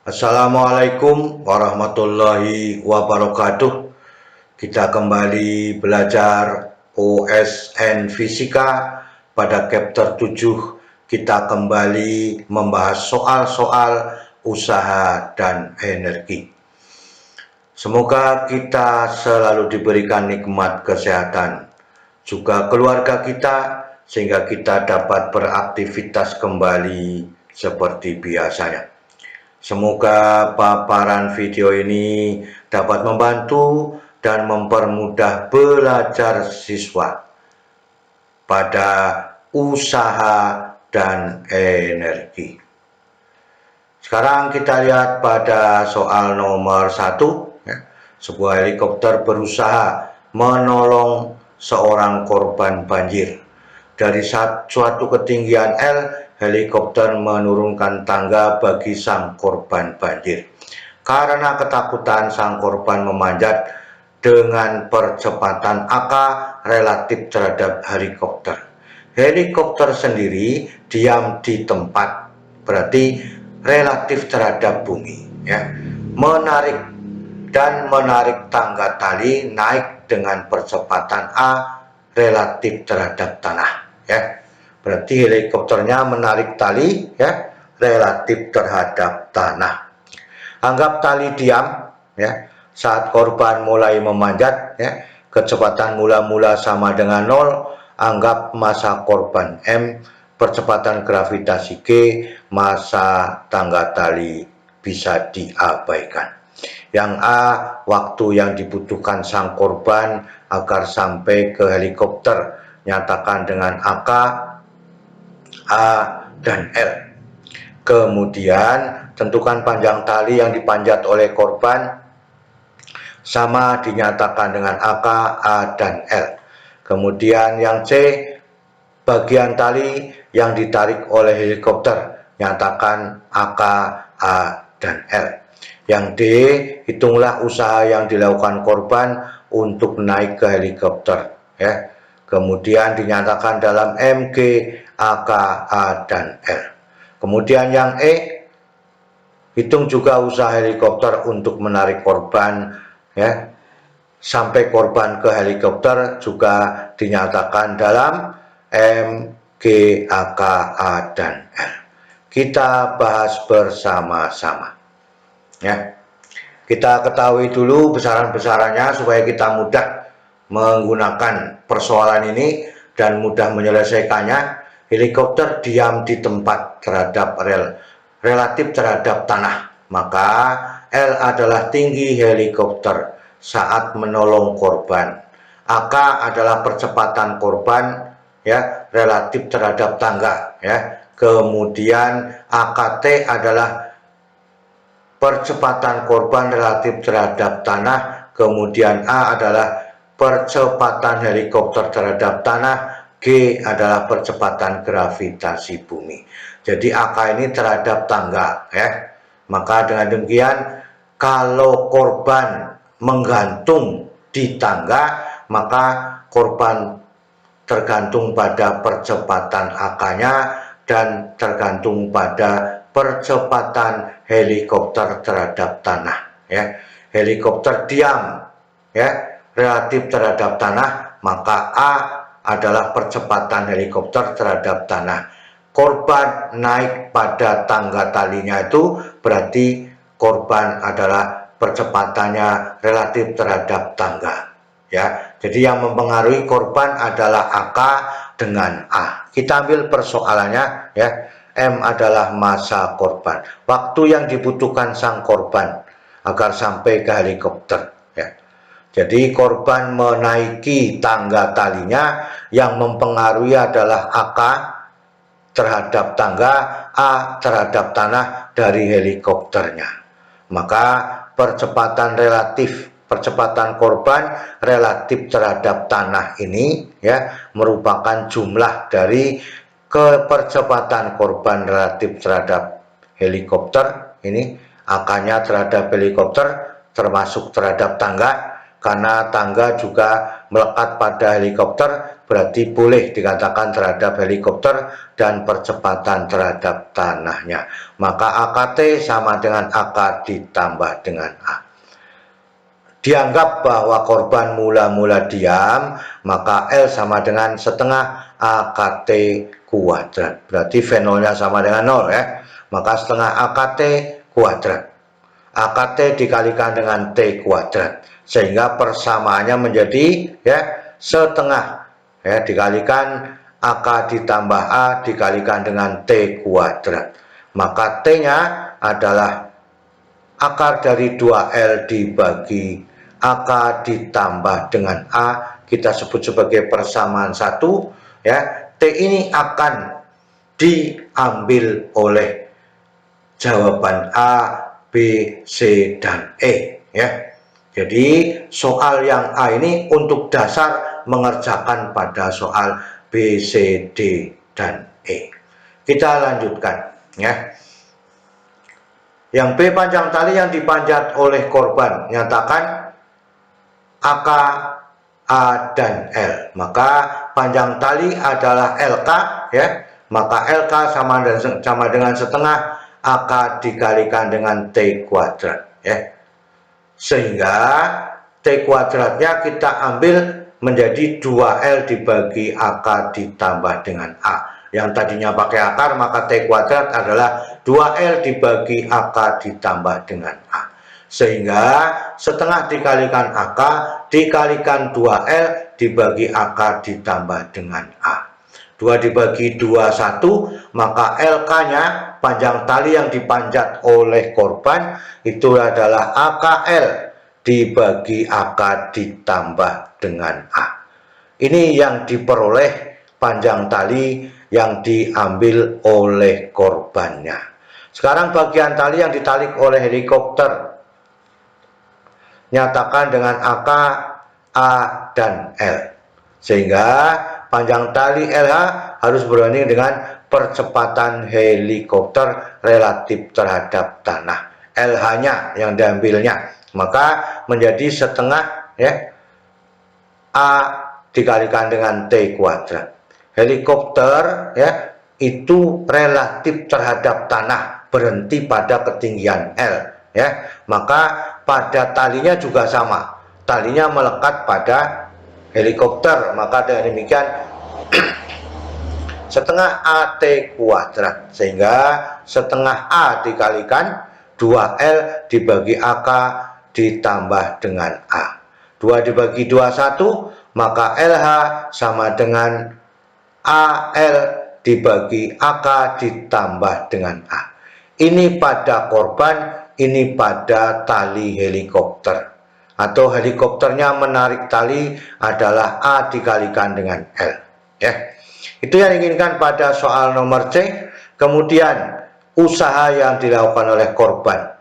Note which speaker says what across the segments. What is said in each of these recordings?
Speaker 1: Assalamualaikum warahmatullahi wabarakatuh. Kita kembali belajar OSN Fisika. Pada chapter 7 kita kembali membahas soal-soal usaha dan energi. Semoga kita selalu diberikan nikmat kesehatan, juga keluarga kita, sehingga kita dapat beraktivitas kembali seperti biasanya. Semoga paparan video ini dapat membantu dan mempermudah belajar siswa pada usaha dan energi. Sekarang kita lihat pada soal nomor 1. Sebuah helikopter berusaha menolong seorang korban banjir. Dari suatu ketinggian L, helikopter menurunkan tangga bagi sang korban banjir. Karena ketakutan, sang korban memanjat dengan percepatan AK relatif terhadap helikopter. Helikopter sendiri diam di tempat, berarti relatif terhadap bumi. Menarik tangga tali naik dengan percepatan A relatif terhadap tanah. Berarti helikopternya menarik tali relatif terhadap tanah. Anggap tali diam saat korban mulai memanjat, kecepatan mula-mula sama dengan 0. Anggap massa korban M, percepatan gravitasi G, massa tangga tali bisa diabaikan. Yang A, waktu yang dibutuhkan sang korban agar sampai ke helikopter, nyatakan dengan AK, A, dan L. Kemudian tentukan panjang tali yang dipanjat oleh korban, sama dinyatakan dengan AK, A, dan L. Kemudian yang C, bagian tali yang ditarik oleh helikopter, nyatakan AK, A, dan L. Yang D, hitunglah usaha yang dilakukan korban untuk naik ke helikopter. Kemudian dinyatakan dalam MG, AK, A, dan L. Kemudian yang E, hitung juga usaha helikopter untuk menarik korban sampai korban ke helikopter, juga dinyatakan dalam MG, AK, A, dan L. Kita bahas bersama-sama. Kita ketahui dulu besaran-besarannya supaya kita mudah menggunakan persoalan ini dan mudah menyelesaikannya. Helikopter diam di tempat terhadap relatif terhadap tanah, maka L adalah tinggi helikopter saat menolong korban. AK adalah percepatan korban relatif terhadap tangga. Kemudian AKT adalah percepatan korban relatif terhadap tanah. Kemudian A adalah percepatan helikopter terhadap tanah. G adalah percepatan gravitasi bumi. Jadi AK ini terhadap tangga. Maka dengan demikian, kalau korban menggantung di tangga, maka korban tergantung pada percepatan AK-nya dan tergantung pada percepatan helikopter terhadap tanah. Helikopter diam relatif terhadap tanah, maka A adalah percepatan helikopter terhadap tanah. Korban naik pada tangga talinya, itu berarti korban adalah percepatannya relatif terhadap tangga. Jadi yang mempengaruhi korban adalah AK dengan A. Kita ambil persoalannya. M adalah massa korban, waktu yang dibutuhkan sang korban agar sampai ke helikopter. Jadi korban menaiki tangga talinya, yang mempengaruhi adalah AK terhadap tangga, A terhadap tanah dari helikopternya. Maka percepatan korban relatif terhadap tanah ini merupakan jumlah dari kepercepatan korban relatif terhadap helikopter ini, AK-nya terhadap helikopter termasuk terhadap tangga, karena tangga juga melekat pada helikopter, berarti boleh dikatakan terhadap helikopter dan percepatan terhadap tanahnya. Maka AKT sama dengan AK ditambah dengan A. Dianggap bahwa korban mula-mula diam, maka L sama dengan setengah AKT kuadrat. Berarti V0-nya sama dengan 0 ya. Maka setengah AKT kuadrat. AKT dikalikan dengan T kuadrat. Sehingga persamaannya menjadi ya setengah ya dikalikan AK ditambah A dikalikan dengan T kuadrat. Maka T-nya adalah akar dari 2L dibagi AK ditambah dengan A, kita sebut sebagai persamaan 1 ya. T ini akan diambil oleh jawaban A, B, C, dan E ya. Jadi soal yang A ini untuk dasar mengerjakan pada soal B, C, D, dan E. Kita lanjutkan ya. Yang B, panjang tali yang dipanjat oleh korban, nyatakan AK, A, dan L. Maka panjang tali adalah LK ya. Maka LK sama dengan setengah AK dikalikan dengan T kuadrat ya. Sehingga T kuadratnya kita ambil menjadi 2L dibagi AK ditambah dengan A. Yang tadinya pakai akar, maka T kuadrat adalah 2L dibagi AK ditambah dengan A. Sehingga setengah dikalikan AK dikalikan 2L dibagi AK ditambah dengan A. 2 dibagi 2, 1, maka LK-nya panjang tali yang dipanjat oleh korban itu adalah AKL dibagi AK ditambah dengan A. Ini yang diperoleh panjang tali yang diambil oleh korbannya. Sekarang bagian tali yang ditarik oleh helikopter, nyatakan dengan AK, A, dan L. Sehingga panjang tali LH harus berbanding dengan percepatan helikopter relatif terhadap tanah. LH-nya yang diambilnya, maka menjadi setengah ya A dikalikan dengan T kuadrat. Helikopter ya itu relatif terhadap tanah, berhenti pada ketinggian L ya. Maka pada talinya juga sama, talinya melekat pada helikopter, maka dengan demikian setengah AT kuadrat, sehingga setengah A dikalikan 2L dibagi AK ditambah dengan A. 2 dibagi 2, 1, maka LH sama dengan AL dibagi AK ditambah dengan A. Ini pada korban, ini pada tali helikopter. Atau helikopternya menarik tali adalah A dikalikan dengan L ya. Itu yang diinginkan pada soal nomor C. Kemudian usaha yang dilakukan oleh korban.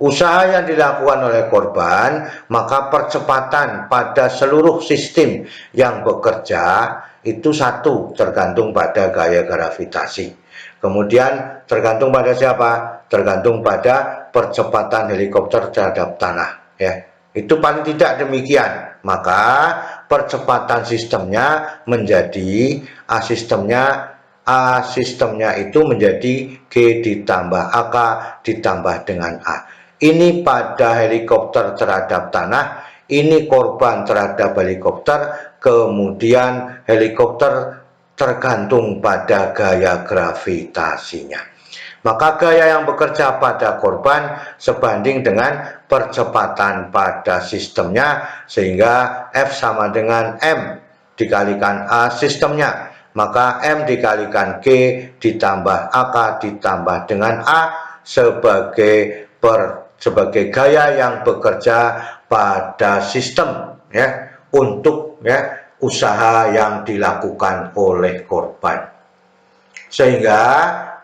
Speaker 1: Usaha yang dilakukan oleh korban, maka percepatan pada seluruh sistem yang bekerja itu satu, tergantung pada gaya gravitasi. Kemudian tergantung pada siapa? Tergantung pada percepatan helikopter terhadap tanah ya. Itu paling tidak demikian. Maka percepatan sistemnya menjadi A sistemnya itu menjadi G ditambah AK ditambah dengan A. Ini pada helikopter terhadap tanah, ini korban terhadap helikopter, kemudian helikopter tergantung pada gaya gravitasinya. Maka gaya yang bekerja pada korban sebanding dengan percepatan pada sistemnya, sehingga F sama dengan M dikalikan A sistemnya. Maka M dikalikan G ditambah AK ditambah dengan A sebagai gaya yang bekerja pada sistem ya, untuk ya usaha yang dilakukan oleh korban. Sehingga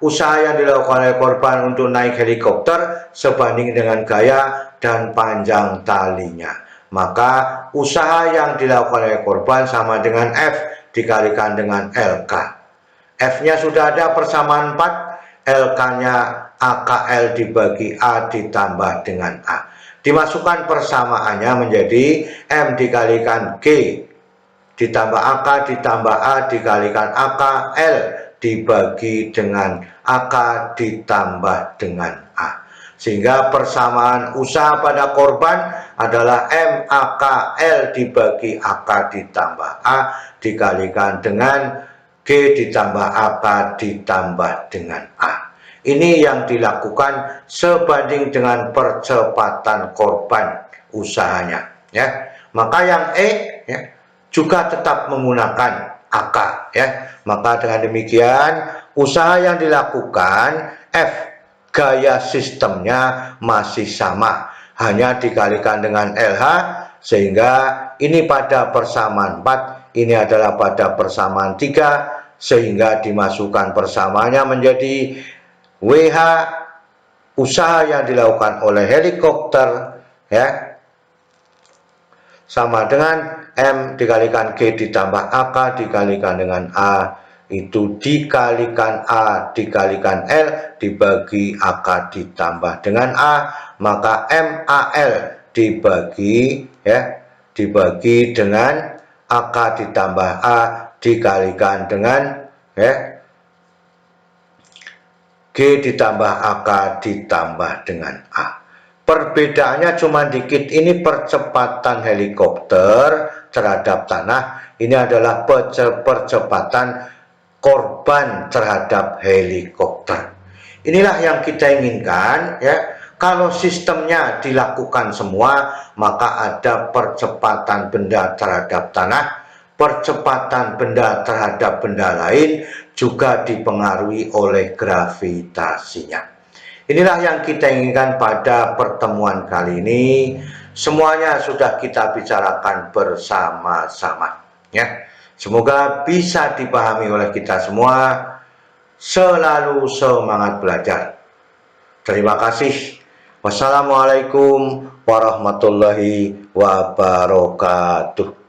Speaker 1: usaha yang dilakukan oleh korban untuk naik helikopter sebanding dengan gaya dan panjang talinya. Maka usaha yang dilakukan oleh korban sama dengan F dikalikan dengan LK. F-nya sudah ada persamaan 4, LK-nya AKL dibagi A ditambah dengan A. Dimasukkan persamaannya menjadi M dikalikan G ditambah AK ditambah A dikalikan AK L dibagi dengan AK ditambah dengan A. Sehingga persamaan usaha pada korban adalah M AK L dibagi AK ditambah A dikalikan dengan G ditambah AK ditambah dengan A. Ini yang dilakukan sebanding dengan percepatan korban usahanya, ya. Maka yang E, ya, juga tetap menggunakan AK, ya. Maka dengan demikian usaha yang dilakukan F, gaya sistemnya masih sama, hanya dikalikan dengan LH, sehingga ini pada persamaan 4, ini adalah pada persamaan 3, sehingga dimasukkan persamaannya menjadi WH usaha yang dilakukan oleh helikopter, ya, sama dengan M dikalikan G ditambah AK dikalikan dengan A, itu dikalikan A dikalikan L dibagi AK ditambah dengan A, maka MAL dibagi, ya, dibagi dengan AK ditambah A dikalikan dengan, ya, G ditambah AK ditambah dengan A. Perbedaannya cuma dikit, ini percepatan helikopter terhadap tanah, ini adalah percepatan korban terhadap helikopter. Inilah yang kita inginkan, ya. Kalau sistemnya dilakukan semua, maka ada percepatan benda terhadap tanah, percepatan benda terhadap benda lain, juga dipengaruhi oleh gravitasinya. Inilah yang kita inginkan pada pertemuan kali ini. Semuanya sudah kita bicarakan bersama-sama, ya. Semoga bisa dipahami oleh kita semua. Selalu semangat belajar. Terima kasih. Wassalamualaikum warahmatullahi wabarakatuh.